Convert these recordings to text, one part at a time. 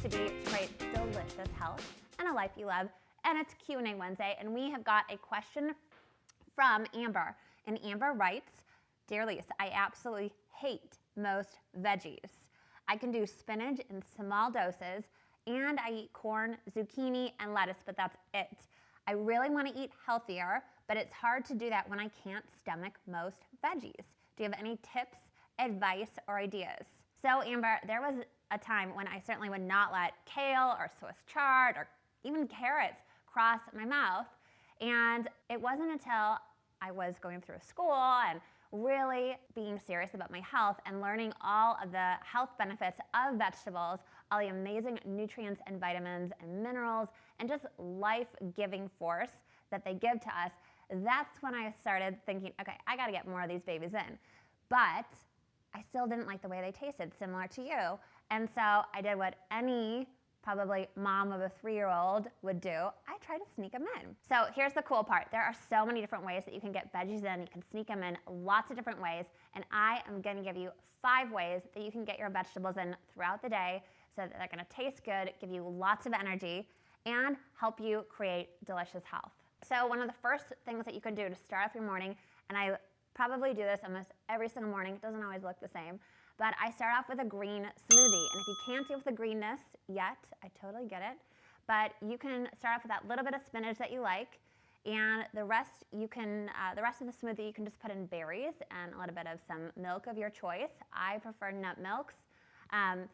to be to create delicious health and a life you love. And it's Q&A Wednesday, and we have got a question from Amber. And Amber writes, "Dear Elyse, I absolutely hate most veggies. I can do spinach in small doses, and I eat corn, zucchini, and lettuce, but that's it. I really want to eat healthier, but it's hard to do that when I can't stomach most veggies. Do you have any tips, advice, or ideas?" So Amber, there was a time when I certainly would not let kale or Swiss chard or even carrots cross my mouth. And it wasn't until I was going through school and really being serious about my health and learning all of the health benefits of vegetables, all the amazing nutrients and vitamins and minerals and just life-giving force that they give to us, that's when I started thinking, okay, I gotta get more of these babies in. But I still didn't like the way they tasted, similar to you. And so I did what any probably mom of a 3-year-old would do. I try to sneak them in. So here's the cool part. There are so many different ways that you can get veggies in. You can sneak them in lots of different ways. And I am gonna give you 5 ways that you can get your vegetables in throughout the day so that they're gonna taste good, give you lots of energy, and help you create delicious health. So one of the first things that you can do to start off your morning, and I probably do this almost every single morning, it doesn't always look the same, but I start off with a green smoothie. And if you can't deal with the greenness yet, I totally get it, but you can start off with that little bit of spinach that you like, and the rest of the smoothie you can just put in berries and a little bit of some milk of your choice. I prefer nut milks. And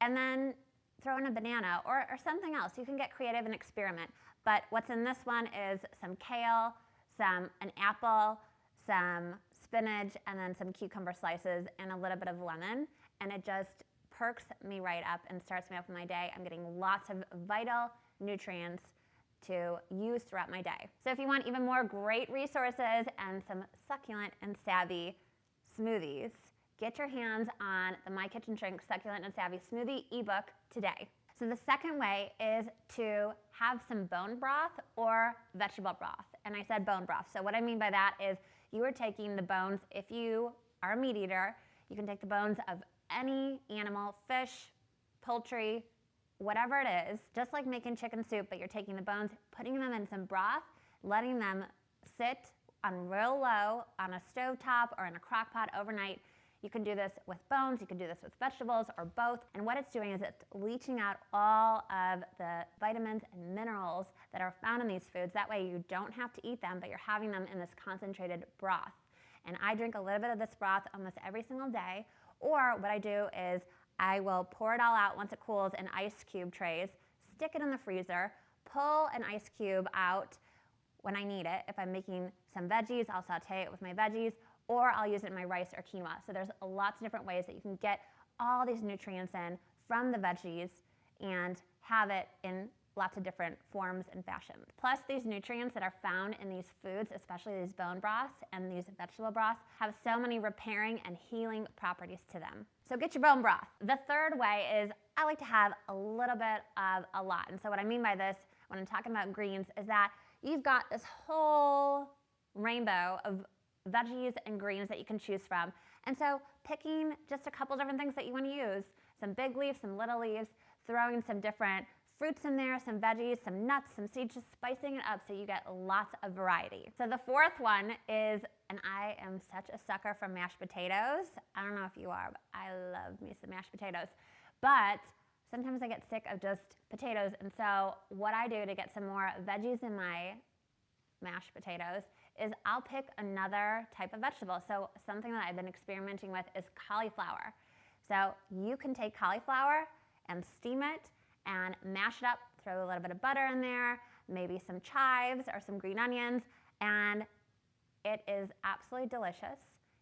then throw in a banana or something else. You can get creative and experiment. But what's in this one is some kale, an apple, some spinach, and then some cucumber slices and a little bit of lemon. And it just perks me right up and starts me off with my day. I'm getting lots of vital nutrients to use throughout my day. So if you want even more great resources and some succulent and savvy smoothies, get your hands on the My Kitchen Shrink Succulent and Savvy Smoothie ebook today. So the second way is to have some bone broth or vegetable broth. And I said bone broth. So what I mean by that is you are taking the bones, if you are a meat eater, you can take the bones of any animal, fish, poultry, whatever it is, just like making chicken soup, but you're taking the bones, putting them in some broth, letting them sit on real low on a stovetop or in a crock pot overnight. You can do this with bones, you can do this with vegetables or both. And what it's doing is it's leaching out all of the vitamins and minerals that are found in these foods. That way you don't have to eat them, but you're having them in this concentrated broth. And I drink a little bit of this broth almost every single day. Or what I do is I will pour it all out once it cools in ice cube trays, stick it in the freezer, pull an ice cube out when I need it. If I'm making some veggies, I'll saute it with my veggies, or I'll use it in my rice or quinoa. So there's lots of different ways that you can get all these nutrients in from the veggies and have it in lots of different forms and fashions. Plus, these nutrients that are found in these foods, especially these bone broths and these vegetable broths, have so many repairing and healing properties to them. So get your bone broth. The third way is I like to have a little bit of a lot. And so what I mean by this when I'm talking about greens is that you've got this whole rainbow of veggies and greens that you can choose from. And so picking just a couple different things that you want to use, some big leaves, some little leaves, throwing some different fruits in there, some veggies, some nuts, some seeds, just spicing it up so you get lots of variety. So the fourth one is, and I am such a sucker for mashed potatoes. I don't know if you are, but I love me some mashed potatoes. But sometimes I get sick of just potatoes. And so what I do to get some more veggies in my mashed potatoes is I'll pick another type of vegetable. So something that I've been experimenting with is cauliflower. So you can take cauliflower and steam it and mash it up, throw a little bit of butter in there, maybe some chives or some green onions, and it is absolutely delicious.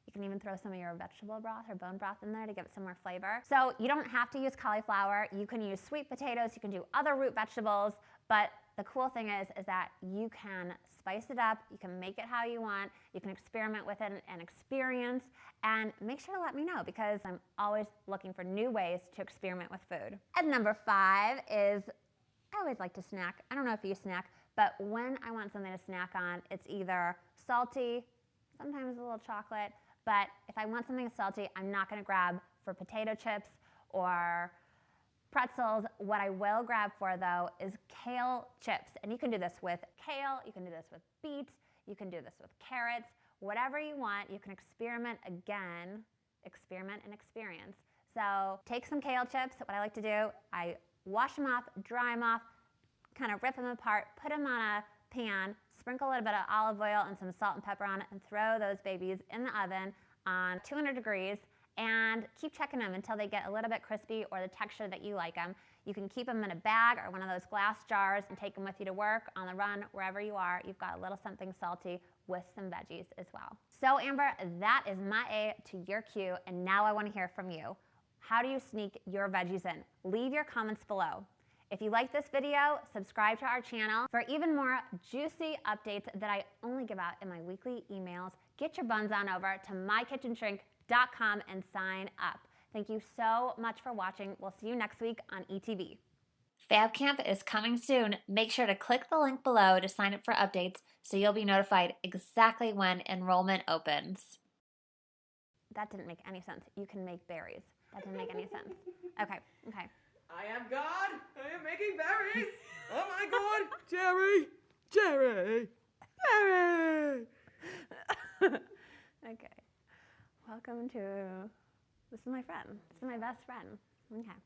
You can even throw some of your vegetable broth or bone broth in there to give it some more flavor. So you don't have to use cauliflower. You can use sweet potatoes. You can do other root vegetables. But the cool thing is that you can spice it up. You can make it how you want. You can experiment with it and experience. And make sure to let me know because I'm always looking for new ways to experiment with food. And number 5 is I always like to snack. I don't know if you snack, but when I want something to snack on, it's either salty, sometimes a little chocolate, but if I want something salty, I'm not gonna grab for potato chips or pretzels. What I will grab for though is kale chips. And you can do this with kale, you can do this with beets, you can do this with carrots, whatever you want. You can experiment again, experiment and experience. So take some kale chips. What I like to do, I wash them off, dry them off, kind of rip them apart, put them on a pan, sprinkle a little bit of olive oil and some salt and pepper on it, and throw those babies in the oven on 200 degrees and keep checking them until they get a little bit crispy or the texture that you like them. You can keep them in a bag or one of those glass jars and take them with you to work, on the run, wherever you are. You've got a little something salty with some veggies as well. So Amber, that is my A to your Q, and now I want to hear from you. How do you sneak your veggies in? Leave your comments below. If you like this video, subscribe to our channel for even more juicy updates that I only give out in my weekly emails. Get your buns on over to mykitchenshrink.com and sign up. Thank you so much for watching. We'll see you next week on ETV. Fab Camp is coming soon. Make sure to click the link below to sign up for updates so you'll be notified exactly when enrollment opens. That didn't make any sense. You can make berries. That didn't make any sense. Okay. I am God. I am making berries. Oh my God. Jerry. Okay. Welcome to, this is my friend. This is my best friend. Okay.